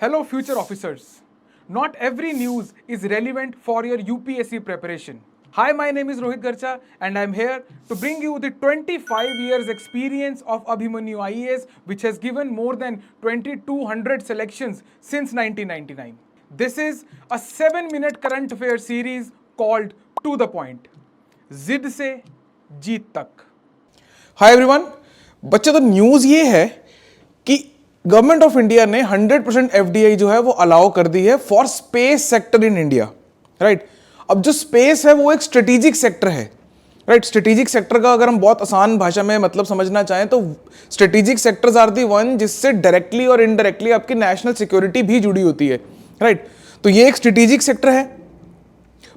Hello, future officers. Not every news is relevant for your UPSC preparation. Hi, my name is Rohit Garcha, and I'm here to bring you the 25 years experience of Abhimanyu IAS, which has given more than 2200 selections since 1999. This is a 7-minute current affair series called To the Point. जिद से जीत तक. Hi everyone, बच्चे तो news ये है कि government of India ने 100% FDI जो है वो अलाउ कर दी है for space sector in India, right. अब जो स्पेस है वो एक स्ट्रेटेजिक सेक्टर है, राइट। स्ट्रेटेजिक सेक्टर का अगर हम बहुत आसान भाषा में मतलब समझना चाहें तो strategic sectors are the one जिससे डायरेक्टली और इनडायरेक्टली आपकी नेशनल सिक्योरिटी भी जुड़ी होती है, राइट। तो ये एक स्ट्रेटेजिक सेक्टर है,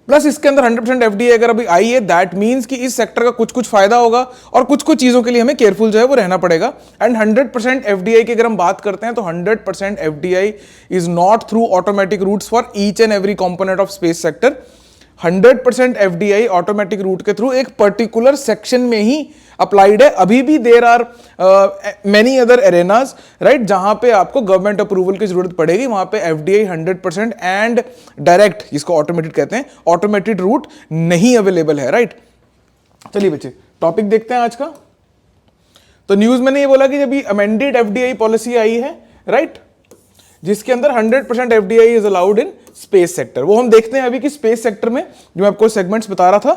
प्लस इसके अंदर 100% एफडीआई अगर अभी आई है, दैट मींस कि इस सेक्टर का कुछ कुछ फायदा होगा और कुछ कुछ चीजों के लिए हमें केयरफुल जो है वो रहना पड़ेगा। एंड 100% एफडीआई की अगर हम बात करते हैं तो 100% FDI is not through automatic routes for each and every component of space sector. 100% FDI automatic route के थ्रू एक पर्टिकुलर सेक्शन में ही अप्लाइड है। अभी भी there are many other arenas, right, जहां पे आपको गवर्नमेंट अप्रूवल की जरूरत पड़ेगी, वहां पे एफडीआई 100% एंड डायरेक्ट, जिसको ऑटोमेटेड कहते हैं, ऑटोमेटेड रूट नहीं अवेलेबल है, राइट। चलिए बच्चे, टॉपिक देखते हैं आज का। तो न्यूज में ने ये बोला कि जब ये अमेंडेड एफडीआई पॉलिसी आई है, राइट, जिसके अंदर 100% FDI is allowed in space sector. वो हम देखते हैं अभी कि स्पेस सेक्टर में जो मैं आपको सेगमेंट्स बता रहा था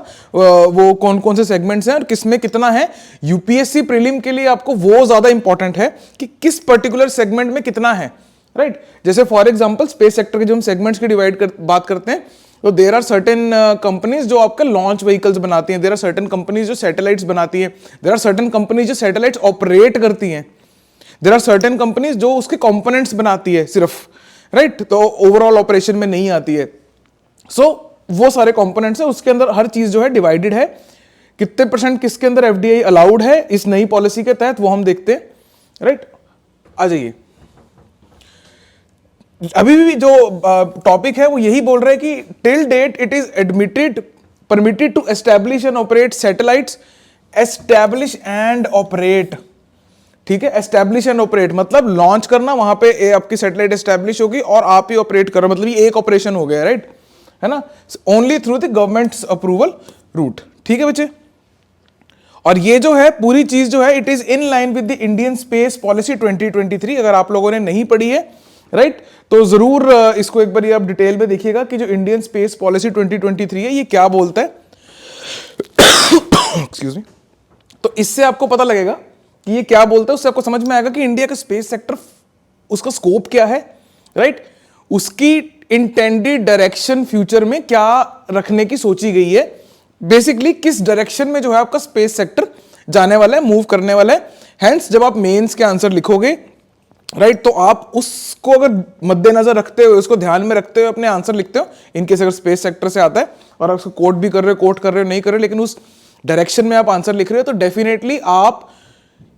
वो कौन कौन से सेगमेंट्स हैं और किसमें कितना है। यूपीएससी प्रीलिम के लिए आपको वो ज्यादा इंपॉर्टेंट है कि किस पर्टिकुलर सेगमेंट में कितना है, राइट। जैसे फॉर एग्जांपल स्पेस सेक्टर के जो हम सेगमेंट्स की बात करते हैं तो देयर आर सर्टेन कंपनीज जो आपका लॉन्च व्हीकल्स बनाती हैं, देयर आर सर्टेन कंपनीज जो सैटेलाइट्स बनाती हैं, देयर आर सर्टेन कंपनीज जो सैटेलाइट्स ऑपरेट करती हैं, देयर आर सर्टेन कंपनीज जो उसके कंपोनेंट्स बनाती है सिर्फ, राइट, तो ओवरऑल ऑपरेशन में नहीं आती है। सो वो सारे कंपोनेंट्स है, उसके अंदर हर चीज जो है डिवाइडेड है। कितने परसेंट किसके अंदर एफडीआई अलाउड है इस नई पॉलिसी के तहत वो हम देखते हैं, राइट। आ जाइए, अभी भी जो टॉपिक है वो यही बोल रहा है कि till date it is permitted to establish and operate satellites, establish and operate, ठीक है। एस्टैब्लिश एंड ऑपरेट मतलब लॉन्च करना, वहां पे आपकी सैटेलाइट एस्टैब्लिश होगी और आप ही ऑपरेट करो, मतलब ये एक ऑपरेशन हो गया, राइट, है ना, only through the government approval route, ठीक है बच्चे। और ये जो है पूरी चीज जो है it is in line with the Indian space policy 2023। अगर आप लोगों ने नहीं पढ़ी है, राइट, तो जरूर इसको एक बार आप डिटेल में देखिएगा कि जो इंडियन स्पेस पॉलिसी 2023 है ये क्या बोलता है। Excuse me. तो इससे आपको पता लगेगा कि ये क्या बोलता है, उससे आपको समझ में आएगा कि इंडिया का स्पेस सेक्टर, उसका स्कोप क्या है, राइट, उसकी इंटेंडेड डायरेक्शन फ्यूचर में क्या रखने की सोची गई है, बेसिकली किस डायरेक्शन में जो है आपका स्पेस सेक्टर जाने वाला है, मूव करने वाला है। हेंस जब आप मेंस के आंसर लिखोगे, राइट, तो आप उसको अगर मद्देनजर रखते हुए, उसको ध्यान में रखते हुए अपने आंसर लिखते हो, इनकेस अगर स्पेस सेक्टर से आता है और आप उसको कोट भी कर रहे हो, कोट कर रहे हो, नहीं कर रहे हो, लेकिन उस डायरेक्शन में आप आंसर लिख रहे हो, तो डेफिनेटली आप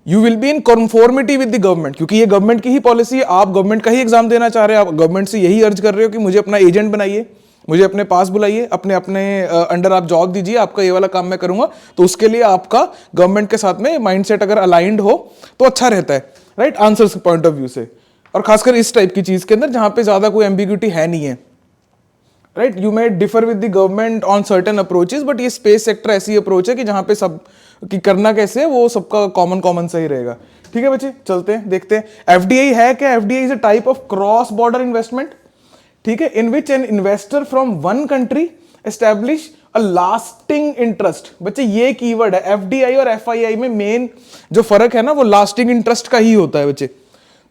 you will be in conformity with the government, क्योंकि ये गवर्नमेंट की ही पॉलिसी है, आप गवर्नमेंट का ही एग्जाम देना चाह रहे हैं, आप गवर्नमेंट से यही अर्ज कर रहे हो कि मुझे अपना एजेंट बनाइए, मुझे अपने पास बुलाइए, अपने अपने अंडर आप जॉब दीजिए, आपका ये वाला काम मैं करूंगा। तो उसके लिए आपका गवर्नमेंट के साथ में माइंडसेट अगर अलाइंड हो तो अच्छा रहता है, राइट, आंसर्स के पॉइंट ऑफ व्यू से, और खासकर इस टाइप की चीज के अंदर जहां पे ज्यादा कोई एम्बिग्यूटी है नहीं है, right. You may differ with the government on certain approaches, but ये स्पेस सेक्टर ऐसी अप्रोच है कि जहां पे सब कि करना कैसे है वो सबका कॉमन सही रहेगा, ठीक है बच्चे। चलते हैं, देखते हैं एफडीआई है क्या। FDI is a type of cross border investment, ठीक है, in which an investor from one country establish a lasting interest. बच्चे ये कीवर्ड है, एफडीआई और एफआईआई में मेन जो फर्क है ना वो लास्टिंग इंटरेस्ट का ही होता है बच्चे।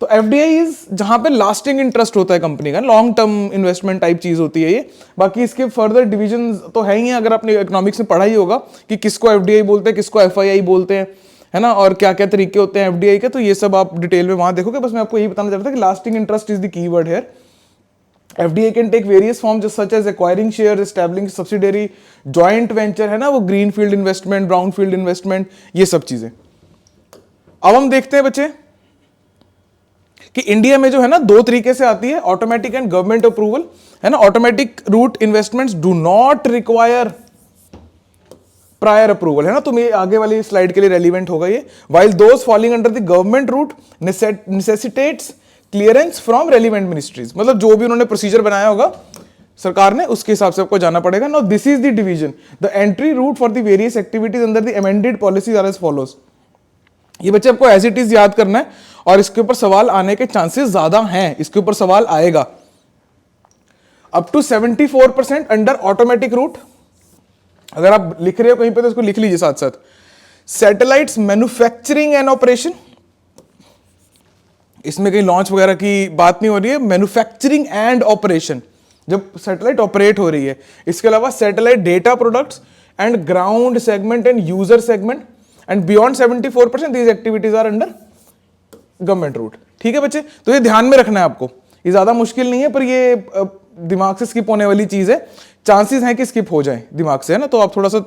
तो एफडीआई इज जहां पे लास्टिंग इंटरेस्ट होता है कंपनी का, लॉन्ग टर्म इन्वेस्टमेंट टाइप चीज होती है ये। बाकी इसके फर्दर डिवीजन तो है ही है, अगर आपने इकोनॉमिक्स में पढ़ा ही होगा कि किसको एफडीआई बोलते हैं, किसको एफआईआई बोलते हैं, है ना, और क्या क्या तरीके होते हैं एफडीआई के, तो ये सब आप डिटेल में वहां देखोगे। बस मैं आपको यही बताना चाहता था कि lasting interest is the keyword here. FDI can take various forms such as acquiring share, establishing subsidiary, joint venture, है ना, वो green field investment, brown field investment, ये सब चीजें। अब हम देखते हैं बच्चे कि इंडिया में जो है ना दो तरीके से आती है, ऑटोमेटिक एंड गवर्नमेंट अप्रूवल, है ना। Automatic route investments do not require prior approval, है ना, तो ये आगे वाली स्लाइड के लिए रेलिवेंट होगा ये। While those falling under the government route necessitates clearance from relevant ministries, मतलब जो भी उन्होंने प्रोसीजर बनाया होगा सरकार ने, उसके हिसाब से आपको जाना पड़ेगा. Now this is the division. The entry route for the various activities under the amended policies are as follows. ये बच्चे आपको एज इट इज याद करना है और इसके ऊपर सवाल आने के चांसेस ज्यादा हैं. इसके ऊपर सवाल आएगा. Up to 74% under automatic route. अगर आप लिख रहे हो कहीं पे तो इसको लिख लीजिए साथ साथ. सैटेलाइट्स मैन्युफैक्चरिंग एंड ऑपरेशन, इसमें कहीं लॉन्च वगैरह की बात नहीं हो रही है. मैन्युफैक्चरिंग एंड ऑपरेशन, जब सैटेलाइट ऑपरेट हो रही है. इसके अलावा satellite data products and ground segment and user segment, and beyond 74% these activities are under government route. ठीक है बच्चे, तो ये ध्यान में रखना है आपको. ये ज्यादा मुश्किल नहीं है, पर ये दिमाग से स्किप होने वाली चीज है. चांसेस हैं कि स्किप हो जाए दिमाग से, है ना, तो आप थोड़ा सा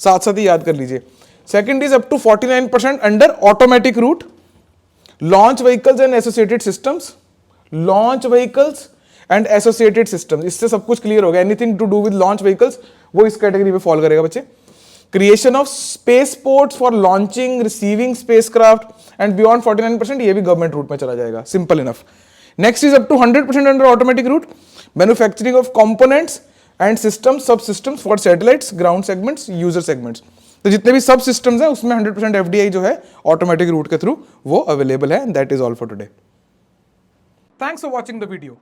साथ साथ ही याद कर लीजिए. Second is up to 49% under automatic route. Launch vehicles and associated systems, launch vehicles and associated systems, इससे सब कुछ क्लियर हो गया. Anything to do with launch vehicles वो इस कैटेगरी में फॉल करेगा बच्चे. Creation of space ports for launching receiving spacecraft and beyond 49%, ये भी गवर्नमेंट रूट में चला जाएगा. Simple enough. Next is up to 100% under automatic route. Manufacturing of components and systems, सब systems for satellites, ground segments, user segments. तो जितने भी सब सिस्टम्स हैं उसमें 100% एफडीआई जो है ऑटोमेटिक रूट के थ्रू वो अवेलेबल है. That is all for today. Thanks for watching the video.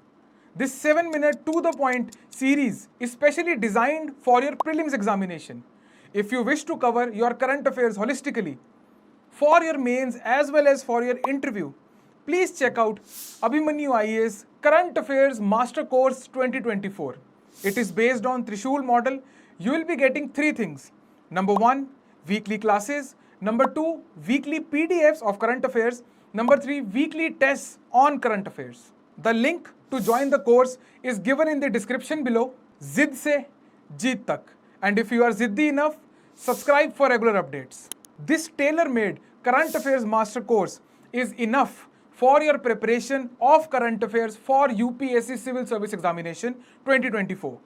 This 7-minute to the point series is specially designed for your prelims examination. If you wish to cover your current affairs holistically for your mains as well as for your interview, please check out Abhimanyu IAS Current Affairs Master Course 2024. It is based on Trishul model. You will be getting 3 things. Number 1, weekly classes. Number 2, weekly PDFs of current affairs. Number 3, weekly tests on current affairs. The link to join the course is given in the description below. Zid se jeet tak. And if you are ziddi enough, subscribe for regular updates. This tailor-made current affairs master course is enough for your preparation of current affairs for UPSC Civil Service Examination 2024.